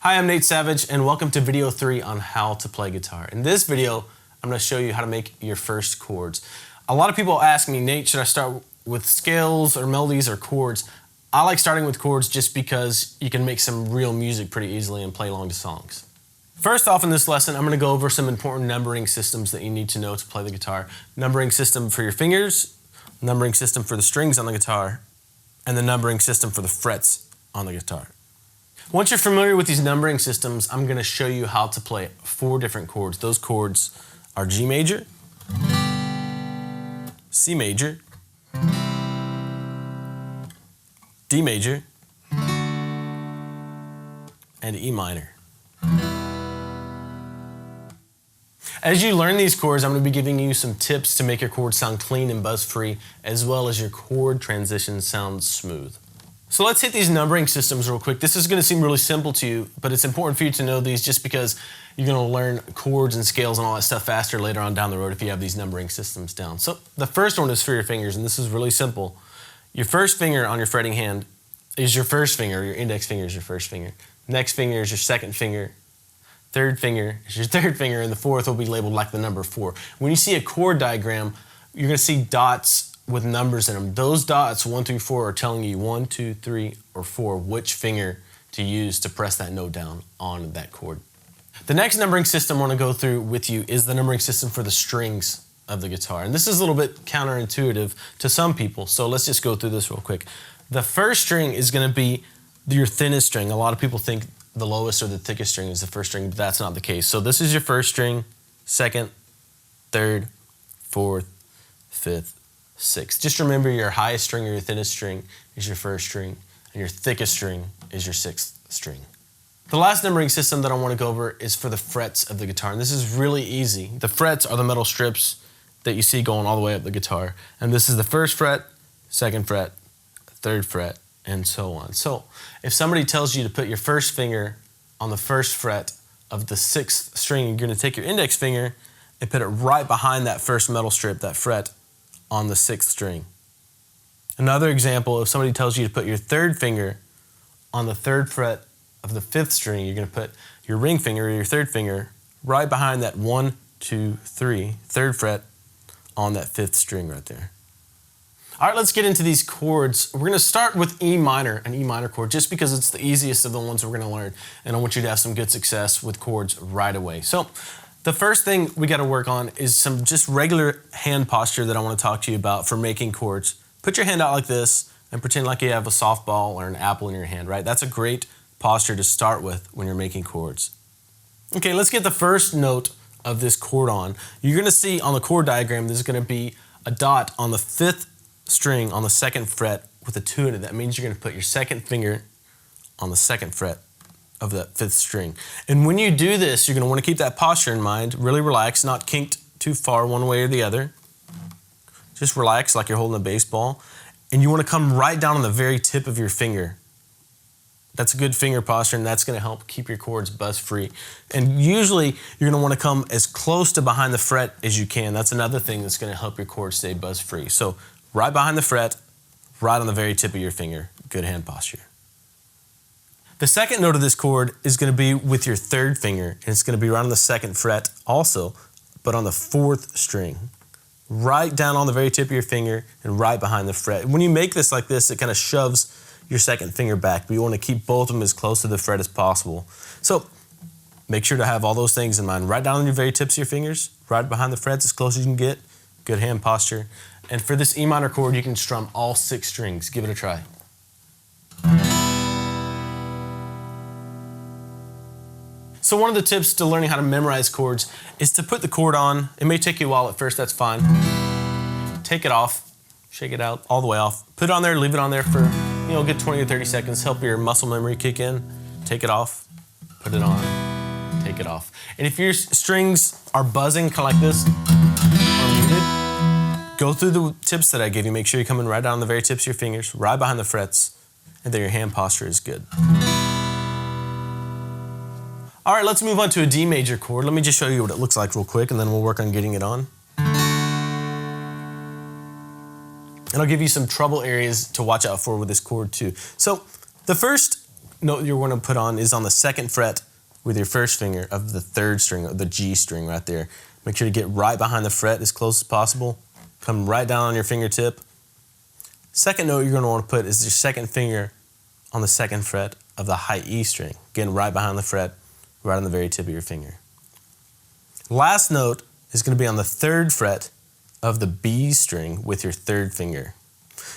Hi, I'm Nate Savage and welcome to video 3 on how to play guitar. In this video, I'm going to show you how to make your first chords. A lot of people ask me, Nate, should I start with scales or melodies or chords? I like starting with chords just because you can make some real music pretty easily and play along to songs. First off in this lesson, I'm going to go over some important numbering systems that you need to know to play the guitar. Numbering system for your fingers, numbering system for the strings on the guitar, and the numbering system for the frets on the guitar. Once you're familiar with these numbering systems, I'm going to show you how to play 4 different chords. Those chords are G major, C major, D major, and E minor. As you learn these chords, I'm going to be giving you some tips to make your chords sound clean and buzz-free, as well as your chord transitions sound smooth. So let's hit these numbering systems real quick. This is going to seem really simple to you, but it's important for you to know these just because you're going to learn chords and scales and all that stuff faster later on down the road if you have these numbering systems down. So the first one is for your fingers, and this is really simple. Your first finger on your fretting hand is your first finger. Your index finger is your first finger. Next finger is your second finger. Third finger is your third finger, and the fourth will be labeled like the number 4. When you see a chord diagram, you're going to see dots with numbers in them. Those dots, 1 through 4, are telling you 1, 2, 3, or 4, which finger to use to press that note down on that chord. The next numbering system I want to go through with you is the numbering system for the strings of the guitar. And this is a little bit counterintuitive to some people, so let's just go through this real quick. The first string is going to be your thinnest string. A lot of people think the lowest or the thickest string is the first string, but that's not the case. So this is your first string, second, third, fourth, fifth, sixth. Just remember your highest string or your thinnest string is your first string, and your thickest string is your sixth string. The last numbering system that I want to go over is for the frets of the guitar, and this is really easy. The frets are the metal strips that you see going all the way up the guitar, and this is the first fret, second fret, third fret, and so on. So if somebody tells you to put your first finger on the first fret of the 6th string, you're going to take your index finger and put it right behind that first metal strip, that fret, on the 6th string. Another example, if somebody tells you to put your third finger on the 3rd fret of the 5th string, you're going to put your ring finger or your third finger right behind that 1, 2, 3, 3rd fret on that 5th string right there. All right, let's get into these chords. We're going to start with E minor, an E minor chord, just because it's the easiest of the ones we're going to learn, and I want you to have some good success with chords right away. So the first thing we got to work on is some just regular hand posture that I want to talk to you about for making chords. Put your hand out like this and pretend like you have a softball or an apple in your hand, right? That's a great posture to start with when you're making chords. Okay, let's get the first note of this chord on. You're going to see on the chord diagram there's going to be a dot on the 5th string on the 2nd fret with a 2 in it. That means you're going to put your second finger on the 2nd fret of that 5th string. And when you do this, you're going to want to keep that posture in mind, really relax, not kinked too far one way or the other. Just relax like you're holding a baseball. And you want to come right down on the very tip of your finger. That's a good finger posture, and that's going to help keep your chords buzz-free. And usually, you're going to want to come as close to behind the fret as you can. That's another thing that's going to help your chords stay buzz-free. So right behind the fret, right on the very tip of your finger. Good hand posture. The second note of this chord is going to be with your 3rd finger, and it's going to be right on the 2nd fret also, but on the 4th string. Right down on the very tip of your finger and right behind the fret. When you make this like this, it kind of shoves your 2nd finger back, but you want to keep both of them as close to the fret as possible. So make sure to have all those things in mind. Right down on your very tips of your fingers, right behind the frets as close as you can get. Good hand posture. And for this E minor chord, you can strum all 6 strings. Give it a try. So one of the tips to learning how to memorize chords is to put the chord on. It may take you a while at first, that's fine. Take it off, shake it out all the way off. Put it on there, leave it on there for a good 20 or 30 seconds. Help your muscle memory kick in. Take it off, put it on, take it off. And if your strings are buzzing kind of like this, or muted, go through the tips that I gave you. Make sure you're coming right down on the very tips of your fingers, right behind the frets, and then your hand posture is good. All right, let's move on to a D major chord. Let me just show you what it looks like real quick, and then we'll work on getting it on. And I'll give you some trouble areas to watch out for with this chord too. So the first note you're going to put on is on the second fret with your first finger of the third string, of the G string right there. Make sure to get right behind the fret as close as possible. Come right down on your fingertip. Second note you're going to want to put is your second finger on the second fret of the high E string. Again, right behind the fret, right on the very tip of your finger. Last note is going to be on the third fret of the B string with your third finger.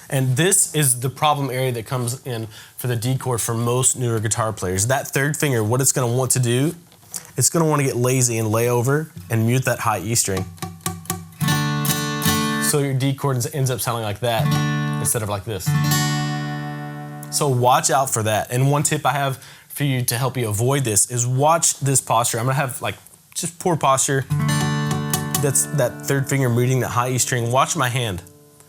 And this is the problem area that comes in for the D chord for most newer guitar players. That third finger, what it's going to want to do, it's going to want to get lazy and lay over and mute that high E string. So your D chord ends up sounding like that instead of like this. So watch out for that. And one tip I have for you to help you avoid this is watch this posture. I'm going to have like just poor posture. That's that third finger muting that high E string. Watch my hand.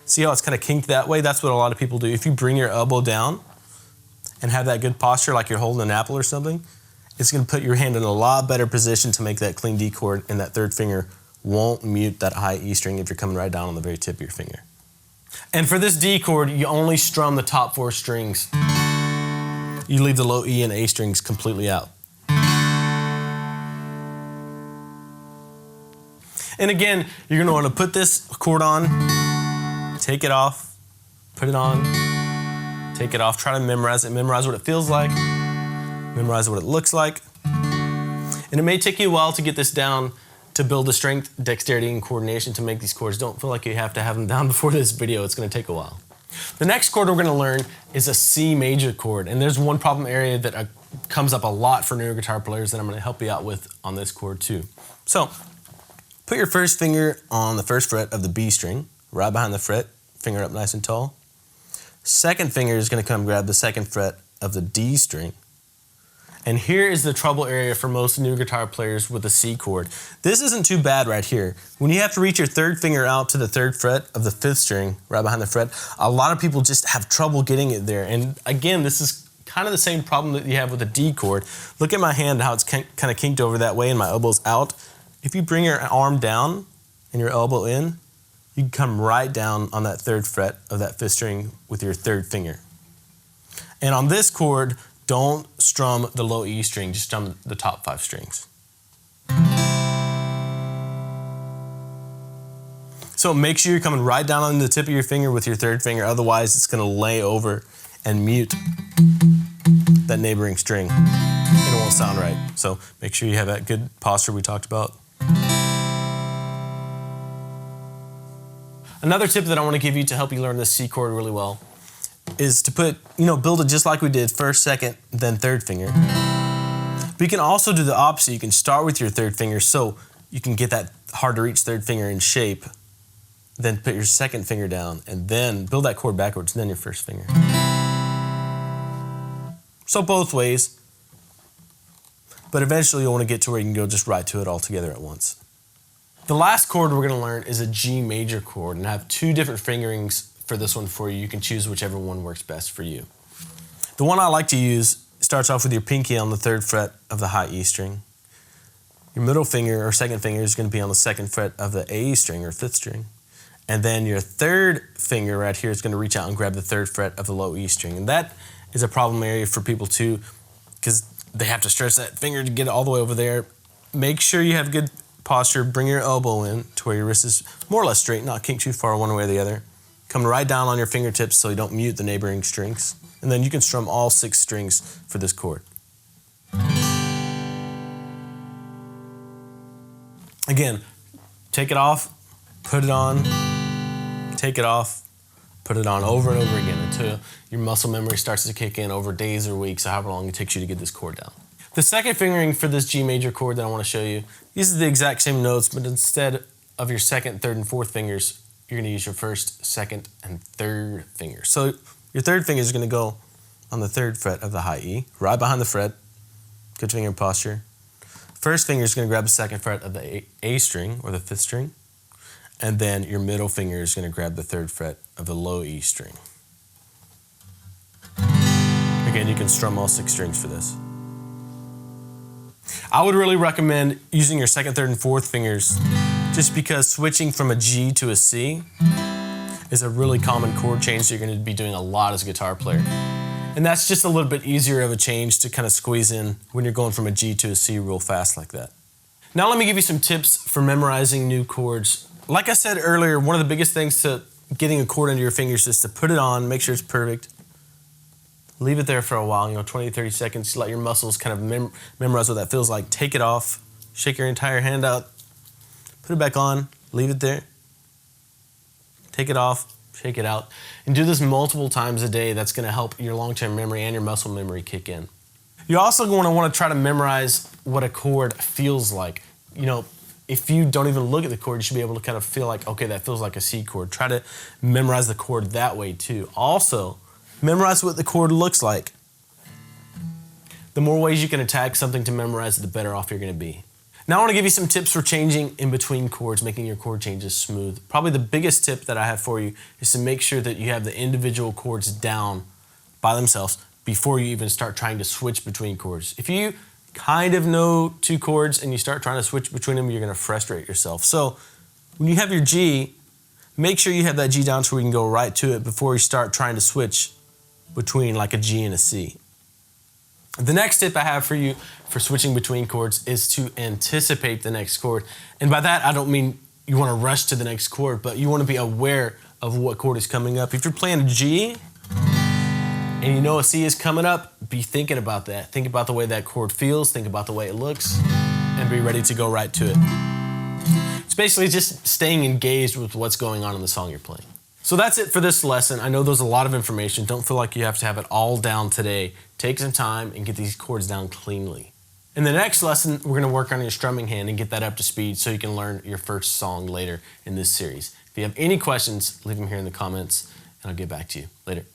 See how it's kind of kinked that way? That's what a lot of people do. If you bring your elbow down and have that good posture like you're holding an apple or something, it's going to put your hand in a lot better position to make that clean D chord, and that third finger won't mute that high E string if you're coming right down on the very tip of your finger. And for this D chord, you only strum the top 4 strings. You leave the low E and A strings completely out. And again, you're going to want to put this chord on, take it off, put it on, take it off, try to memorize it, memorize what it feels like, memorize what it looks like. And it may take you a while to get this down, to build the strength, dexterity, and coordination to make these chords. Don't feel like you have to have them down before this video. It's going to take a while. The next chord we're going to learn is a C major chord. And there's one problem area that comes up a lot for newer guitar players that I'm going to help you out with on this chord too. So put your first finger on the first fret of the B string, right behind the fret, finger up nice and tall. Second finger is going to come grab the second fret of the D string. And here is the trouble area for most new guitar players with the C chord. This isn't too bad right here. When you have to reach your third finger out to the third fret of the fifth string, right behind the fret, a lot of people just have trouble getting it there. And again, this is kind of the same problem that you have with the D chord. Look at my hand, how it's kind of kinked over that way and my elbow's out. If you bring your arm down and your elbow in, you can come right down on that third fret of that fifth string with your third finger. And on this chord, don't strum the low E string, just strum the top 5 strings. So make sure you're coming right down on the tip of your finger with your third finger, otherwise it's going to lay over and mute that neighboring string and it won't sound right. So make sure you have that good posture we talked about. Another tip that I want to give you to help you learn this C chord really well is to put, build it just like we did, first, second, then third finger. But you can also do the opposite. You can start with your third finger so you can get that hard to reach third finger in shape, then put your second finger down and then build that chord backwards, then your first finger. So both ways, but eventually you'll want to get to where you can go just right to it all together at once. The last chord we're going to learn is a G major chord, and I have 2 different fingerings for this one for you. You can choose whichever one works best for you. The one I like to use starts off with your pinky on the third fret of the high E string. Your middle finger or second finger is going to be on the second fret of the A string or fifth string. And then your third finger right here is going to reach out and grab the third fret of the low E string. And that is a problem area for people too, because they have to stretch that finger to get it all the way over there. Make sure you have good posture. Bring your elbow in to where your wrist is more or less straight, not kink too far one way or the other. Come right down on your fingertips so you don't mute the neighboring strings. And then you can strum all 6 strings for this chord. Again, take it off, put it on, take it off, put it on over and over again until your muscle memory starts to kick in over days or weeks, or however long it takes you to get this chord down. The second fingering for this G major chord that I want to show you, these are the exact same notes, but instead of your second, third, and fourth fingers, you're going to use your first, second, and third finger. So your third finger is going to go on the third fret of the high E, right behind the fret, good finger posture. First finger is going to grab the second fret of the A string or the fifth string, and then your middle finger is going to grab the third fret of the low E string. Again, you can strum all 6 strings for this. I would really recommend using your second, third, and fourth fingers just because switching from a G to a C is a really common chord change that you're going to be doing a lot as a guitar player. And that's just a little bit easier of a change to kind of squeeze in when you're going from a G to a C real fast like that. Now let me give you some tips for memorizing new chords. Like I said earlier, one of the biggest things to getting a chord into your fingers is to put it on, make sure it's perfect. Leave it there for a while, 20, 30 seconds. Let your muscles kind of memorize what that feels like. Take it off, shake your entire hand out, put it back on, leave it there. Take it off, shake it out, and do this multiple times a day. That's gonna help your long-term memory and your muscle memory kick in. You're also going to want to try to memorize what a chord feels like. If you don't even look at the chord, you should be able to kind of feel like, okay, that feels like a C chord. Try to memorize the chord that way too. Also, memorize what the chord looks like. The more ways you can attack something to memorize it, the better off you're going to be. Now I want to give you some tips for changing in between chords, making your chord changes smooth. Probably the biggest tip that I have for you is to make sure that you have the individual chords down by themselves before you even start trying to switch between chords. If you kind of know two chords and you start trying to switch between them, you're going to frustrate yourself. So when you have your G, make sure you have that G down so we can go right to it before you start trying to switch between like a G and a C. The next tip I have for you for switching between chords is to anticipate the next chord. And by that, I don't mean you want to rush to the next chord, but you want to be aware of what chord is coming up. If you're playing a G and you know a C is coming up, be thinking about that. Think about the way that chord feels, think about the way it looks, and be ready to go right to it. It's basically just staying engaged with what's going on in the song you're playing. So that's it for this lesson. I know there's a lot of information. Don't feel like you have to have it all down today. Take some time and get these chords down cleanly. In the next lesson, we're gonna work on your strumming hand and get that up to speed so you can learn your first song later in this series. If you have any questions, leave them here in the comments and I'll get back to you later.